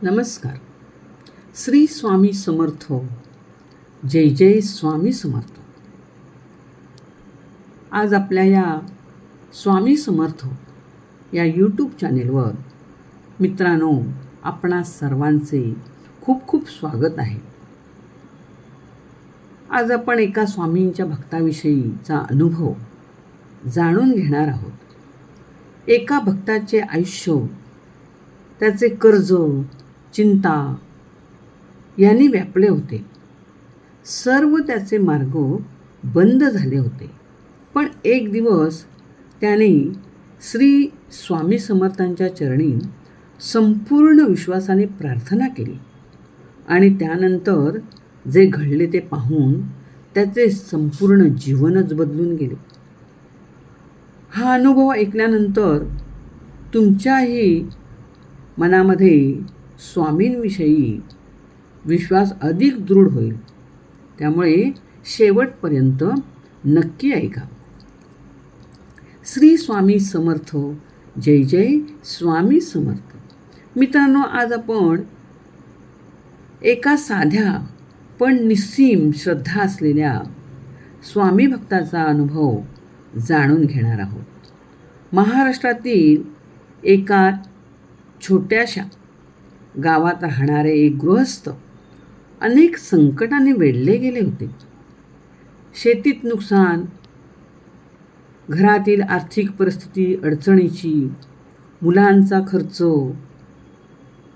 नमस्कार. श्री स्वामी समर्थ. जय जय स्वामी समर्थ. आज आपल्या या स्वामी समर्थ या यूट्यूब चॅनेलवर मित्रांनो, आपणा सर्वांचे खूप खूप स्वागत आहे. आज आपण एका स्वामींच्या भक्ताविषयीचा अनुभव जाणून घेणार आहोत. एका भक्ताचे आयुष्य, त्याचे कर्ज, चिंता यांनी व्यापले होते. सर्व त्याचे मार्ग बंद झाले होते. पण एक दिवस त्याने श्री स्वामी समर्थांच्या चरणी संपूर्ण विश्वासाने प्रार्थना केली आणि त्यानंतर जे घडले ते पाहून त्याचे संपूर्ण जीवनच बदलून गेले. हा अनुभव ऐकल्यानंतर तुमच्याही मनामध्ये स्वामींविषयी विश्वास अधिक दृढ होईल. त्यामुळे शेवटपर्यंत नक्की ऐका. श्री स्वामी समर्थ. जय जय स्वामी समर्थ. मित्रांनो, आज आपण एका साध्या पण निस्सीम श्रद्धा असलेल्या स्वामी भक्ताचा अनुभव जाणून घेणार आहोत. महाराष्ट्रातील एका छोट्याशा गावात राहणारे एक गृहस्थ अनेक संकटाने वेढले गेले होते. शेतीत नुकसान, घरातील आर्थिक परिस्थिती अडचणीची, मुलांचा खर्च,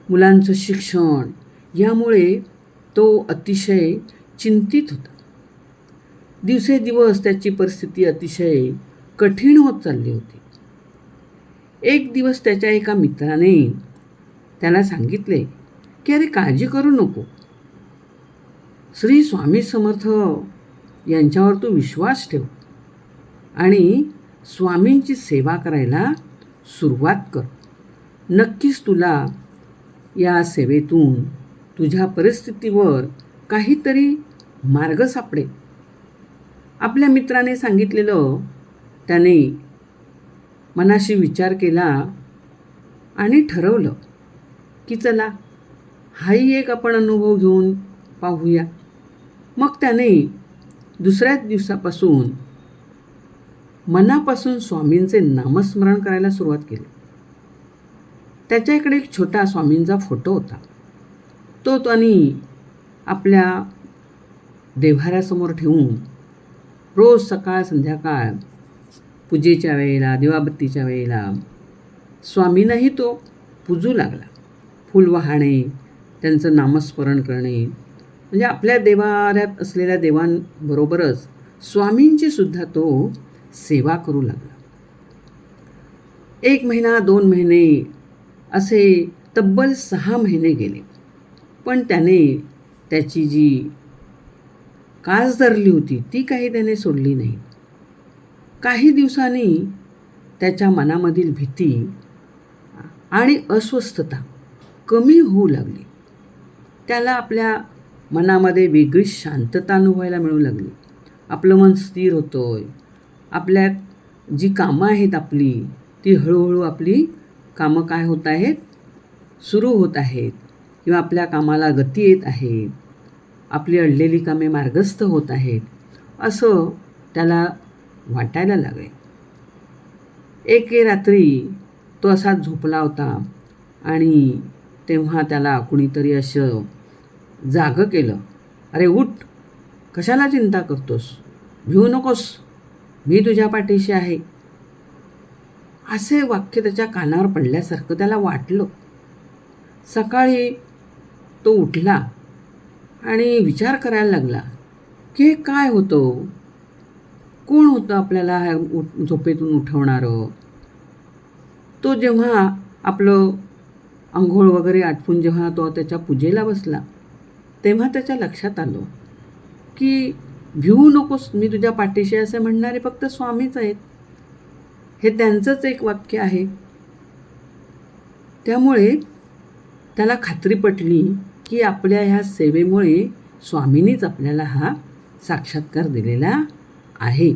मुलांचं शिक्षण यामुळे तो अतिशय चिंतित होता. दिवसेदिवस त्याची परिस्थिती अतिशय कठीण होत चालली होती. एक दिवस त्याच्या एका मित्राने त्याला सांगितले की अरे, काळजी करू नको, श्री स्वामी समर्थ यांच्यावर तू विश्वास ठेव आणि स्वामींची सेवा करायला सुरुवात कर. नक्कीच तुला या सेवेतून तुझ्या परिस्थितीवर काहीतरी मार्ग सापडेल. आपल्या मित्राने सांगितलेलं त्याने मनाशी विचार केला आणि ठरवलं की चला, हाही एक आपण अनुभव घेऊन पाहूया. मग त्याने दुसऱ्याच दिवसापासून मनापासून स्वामींचे नामस्मरण करायला सुरुवात केली. त्याच्याकडे एक छोटा स्वामींचा फोटो होता. तो त्याने आपल्या देव्हाऱ्यासमोर ठेवून रोज सकाळ संध्याकाळ पूजेच्या वेळेला, दिवाबत्तीच्या वेळेला स्वामींनाही तो पूजू लागला. फूल वाहणे, त्यांचं नामस्मरण करणे, म्हणजे आपल्या देवाऱ्यात असलेल्या देवांबरोबरच स्वामींची सुद्धा तो सेवा करू लागला. 1 महिना, 2 महिने असे तब्बल 6 महिने गेले. पण त्याने त्याची जी कास धरली होती ती काही त्याने सोडली नाही. काही दिवसांनी त्याच्या मनामधील भीती आणि अस्वस्थता कमी होऊ लागली. त्याला आपल्या मनामध्ये वेगळीच शांतता अनुभवायला मिळू लागली. आपलं मन स्थिर होतंय. आपल्या जी कामं आहेत आपली, ती हळूहळू आपली कामं काय होत आहेत, सुरू होत आहेत किंवा आपल्या कामाला गती येत आहे. आपली अडलेली कामे मार्गस्थ होत आहेत असं त्याला वाटायला लागले. एक रात्री तो असाच झोपला होता आणि तेव्हा त्याला कुणीतरी असं जागं केलं. अरे उठ, कशाला चिंता करतोस, भिवू नकोस, मी तुझ्या पाठीशी आहे. असे वाक्य त्याच्या कानावर पडल्यासारखं त्याला वाटलं. सकाळी तो उठला आणि विचार करायला लागला की हे काय होतं, कोण होतं आपल्याला झोपेतून उठवणारं. तो जेव्हा आपलं अंघोळ वगैरे आटपून जेव्हा तो त्याच्या पूजेला बसला तेव्हा त्याच्या लक्षात आलं की भिवू नकोस, मी तुझ्या पाठीशी असे म्हणणारे फक्त स्वामीच आहेत. हे त्यांचंच एक वाक्य आहे. त्यामुळे त्याला खात्री पटली की आपल्या ह्या सेवेमुळे स्वामींनीच आपल्याला हा साक्षात्कार दिलेला आहे.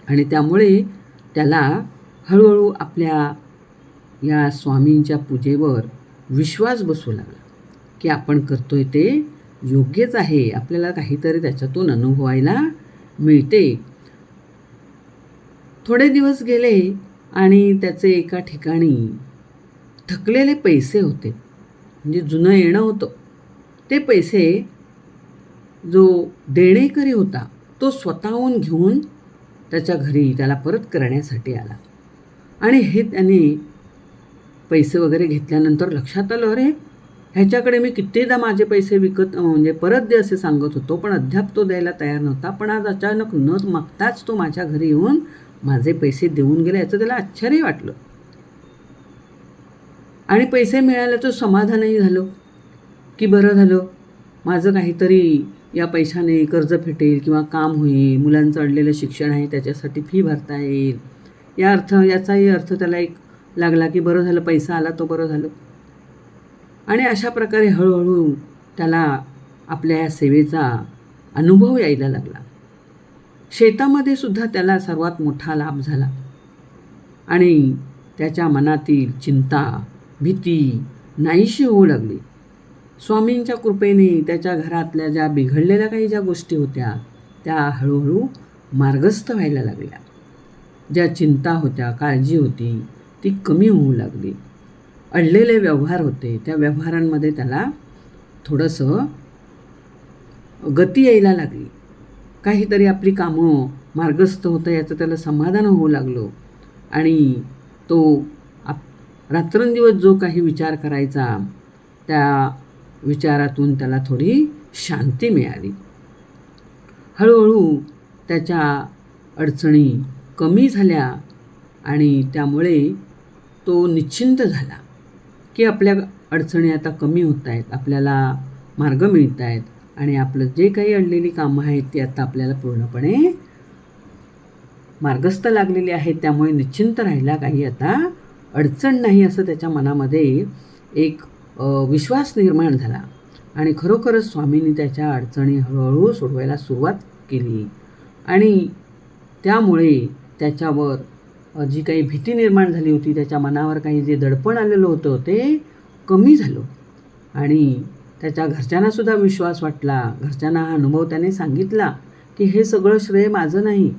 आणि त्यामुळे त्याला हळूहळू आपल्या या स्वामींच्या पूजेवर विश्वास बसू लागला की आपण करतोय ते योग्यच आहे, आपल्याला काहीतरी त्याच्यातून अनुभवायला मिळते. थोडे दिवस गेले आणि त्याचे एका ठिकाणी थकलेले पैसे होते, म्हणजे जुनं येणं होतं. ते पैसे जो देणेकरी होता तो स्वतःहून घेऊन त्याच्या घरी त्याला परत करण्यासाठी आला. आणि हे त्याने पैसे वगैरे घेतल्यानंतर लक्षात आलं, अरे ह्याच्याकडे मी कित्येदा माझे पैसे म्हणजे परत दे असे सांगत होतो, पण अद्याप तो द्यायला तयार नव्हता. पण आज अचानक न मागताच तो माझ्या घरी येऊन माझे पैसे देऊन गेले. याचं त्याला आश्चर्य वाटलं आणि पैसे मिळाल्याचं समाधानही झालं की बरं झालं, माझं काहीतरी या पैशाने कर्ज फिटेल किंवा काम होईल, मुलांचं अडलेलं शिक्षण आहे त्याच्यासाठी फी भरता येईल. याचाही अर्थ त्याला एक लागला की बरं झालं, पैसा आला तो बरं झालं. आणि अशा प्रकारे हळूहळू त्याला आपल्या या सेवेचा अनुभव यायला लागला. शेतामध्ये सुद्धा त्याला सर्वात मोठा लाभ झाला आणि त्याच्या मनातील चिंता, भीती नाहीशी होऊ लागली. स्वामींच्या कृपेने त्याच्या घरातल्या ज्या बिघडलेल्या काही ज्या गोष्टी होत्या त्या हळूहळू मार्गस्थ व्हायला लागल्या. ज्या चिंता होत्या, काळजी होती, ती कमी होऊ लागली. अडलेले व्यवहार होते, त्या व्यवहारांमध्ये त्याला थोडंसं गती यायला लागली. काहीतरी आपली कामं मार्गस्थ होतं याचं त्याला समाधान होऊ लागलं आणि तो रात्रंदिवस जो काही विचार करायचा त्या विचारातून त्याला थोडी शांती मिळाली. हळूहळू त्याच्या अडचणी कमी झाल्या आणि त्यामुळे तो निश्चिंत झाला की आपल्या अडचणी आता कमी होत आहेत, आपल्याला मार्ग मिळत आहेत आणि आपलं जे काही अडलेली कामं आहेत ती आता आपल्याला पूर्णपणे मार्गस्थ लागलेली आहेत. त्यामुळे निश्चिंत राहायला काही आता अडचण नाही असं त्याच्या मनामध्ये एक विश्वास निर्माण झाला आणि खरोखरच स्वामींनी त्याच्या अडचणी हळूहळू सोडवायला सुरुवात केली आणि त्यामुळे त्याच्यावर जी काही भीती निर्माण झाली होती, त्याच्या मनावर काही जे दडपण आलेलं होतं ते कमी झालं आणि त्याच्या घरच्यांनासुद्धा विश्वास वाटला. घरच्यांना हा अनुभव त्याने सांगितला की हे सगळं श्रेय माझं नाही,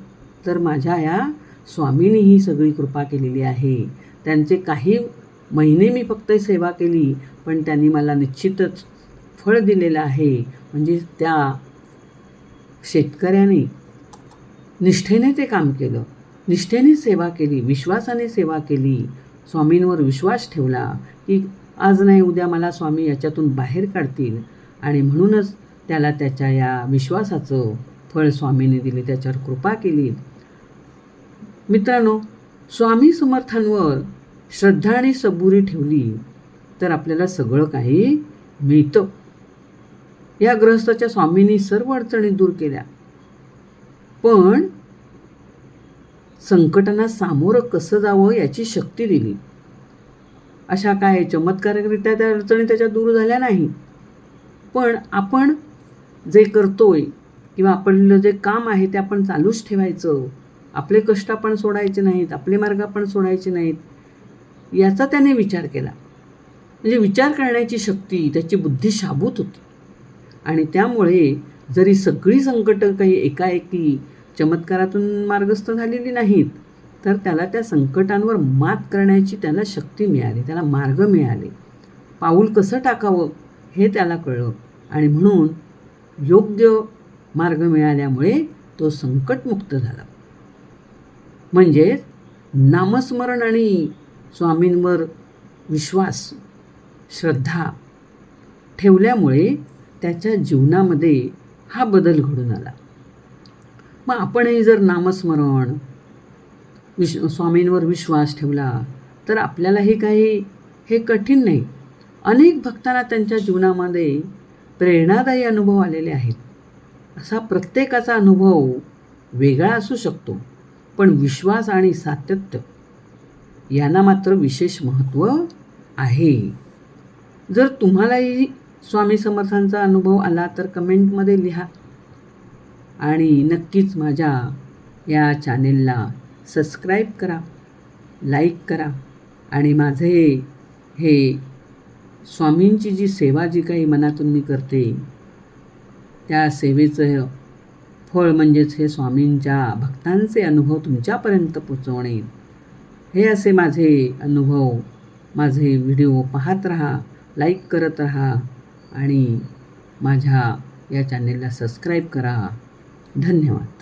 तर माझ्या या स्वामींनी ही सगळी कृपा केलेली आहे. त्यांचे काही महिने मी फक्त सेवा केली, पण त्यांनी मला निश्चितच फळ दिलेलं आहे. म्हणजे त्या शेतकऱ्याने निष्ठेने ते काम केलं, निष्ठेने सेवा केली, विश्वासाने सेवा केली, स्वामींवर विश्वास ठेवला की आज नाही उद्या मला स्वामी याच्यातून बाहेर काढतील आणि म्हणूनच त्याला त्याच्या या विश्वासाचं फळ स्वामींनी दिले, त्याच्यावर कृपा केली. मित्रांनो, स्वामी समर्थांवर श्रद्धा आणि सबुरी ठेवली तर आपल्याला सगळं काही मिळतं. या गृहस्थाच्या स्वामींनी सर्व अडचणी दूर केल्या, पण संकटांना सामोरं कसं जावं याची शक्ती दिली. अशा काय चमत्कारिकरित्या त्या अडचणी त्याच्या दूर झाल्या नाही, पण आपण जे करतोय किंवा आपलं जे काम आहे ते आपण चालूच ठेवायचं. आपले कष्ट आपण सोडायचे नाहीत, आपले मार्ग आपण सोडायचे नाहीत, याचा त्याने विचार केला. म्हणजे विचार करण्याची शक्ती, त्याची बुद्धी शाबूत होती आणि त्यामुळे जरी सगळी संकटं काही एकाएकी चमत्कारातून मार्गस्थ झालेली नाहीत, तर त्याला त्या संकटांवर मात करण्याची त्याला शक्ती मिळाली, त्याला मार्ग मिळाले. पाऊल कसं टाकावं हे त्याला कळलं आणि म्हणून योग्य मार्ग मिळाल्यामुळे तो संकटमुक्त झाला. म्हणजे नामस्मरण आणि स्वामींवर विश्वास, श्रद्धा ठेवल्यामुळे त्याच्या जीवनामध्ये हा बदल घडून आला. मग आपणही जर नामस्मरण, स्वामींवर विश्वास ठेवला तर आपल्यालाही काही हे कठीण नाही. अनेक भक्तांना त्यांच्या जीवनामध्ये प्रेरणादायी अनुभव आलेले आहेत. असा प्रत्येकाचा अनुभव वेगळा असू शकतो, पण विश्वास आणि सातत्य यांना मात्र विशेष महत्त्व आहे. जर तुम्हालाही स्वामी समर्थांचा अनुभव आला तर कमेंटमध्ये लिहा आणि नक्कीच माझ्या या चॅनेलला सबस्क्राईब करा, लाईक करा आणि माझे हे स्वामींची जी सेवा जी काही मनातून मी करते त्या सेवेचं फळ म्हणजेच हे स्वामींच्या भक्तांचे अनुभव तुमच्यापर्यंत पोचवणे. हे असे माझे अनुभव, माझे व्हिडिओ पाहत राहा, लाईक करत राहा आणि माझ्या या चॅनेलला सबस्क्राईब करा. धन्यवाद.